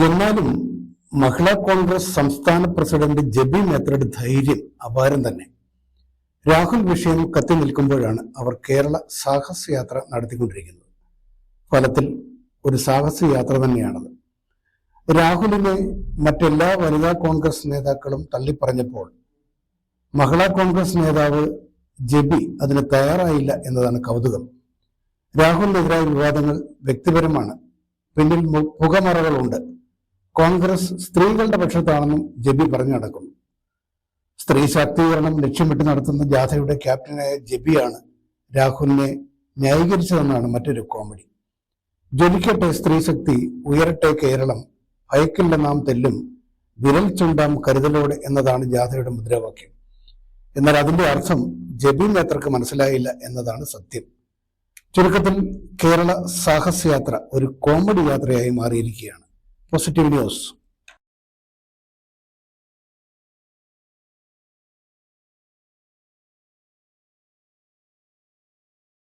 എന്നാലും മഹിളാ കോൺഗ്രസ് സംസ്ഥാന president JB മേത്തറുടെ ധൈര്യം അപാരം തന്നെ. രാഹുൽ വിഷയം കത്തി നിൽക്കുമ്പോഴാണ് അവർ കേരള സാഹസയാത്ര നടത്തിക്കൊണ്ടിരിക്കുന്നത്. ഫലത്തിൽ ഒരു സാഹസയാത്ര തന്നെയാണത്. രാഹുലിനെ മറ്റെല്ലാ വനിതാ കോൺഗ്രസ് നേതാക്കളും തള്ളിപ്പറഞ്ഞപ്പോൾ മഹിളാ കോൺഗ്രസ് നേതാവ് ജെബി അതിന് തയ്യാറായില്ല എന്നതാണ് കൗതുകം. രാഹുലിനെതിരായ വിവാദങ്ങൾ വ്യക്തിപരമാണ്, പിന്നിൽ പുകമറകളുണ്ട്. കോൺഗ്രസ് സ്ത്രീകളുടെ പക്ഷത്താണെന്നും ജെബി പറഞ്ഞു നടക്കുന്നു. സ്ത്രീ ശാക്തീകരണം ലക്ഷ്യമിട്ട് നടത്തുന്ന ജാഥയുടെ ക്യാപ്റ്റനായ ജെബിയാണ് രാഹുലിനെ ന്യായീകരിച്ചതെന്നാണ് മറ്റൊരു കോമഡി. ജ്വലിക്കട്ടെ സ്ത്രീശക്തി, ഉയരട്ടെ കേരളം, ഭയക്കില്ല നാം തെല്ലും, വിരൽ ചുണ്ടാം കരുതലോടെ എന്നതാണ് ജാഥയുടെ മുദ്രാവാക്യം. എന്നാൽ അതിന്റെ അർത്ഥം ജെബി മേത്തർക്ക് മനസ്സിലായില്ല എന്നതാണ് സത്യം. ചുരുക്കത്തിൽ കേരള സാഹസയാത്ര ഒരു കോമഡി യാത്രയായി മാറിയിരിക്കുകയാണ്. Positive news.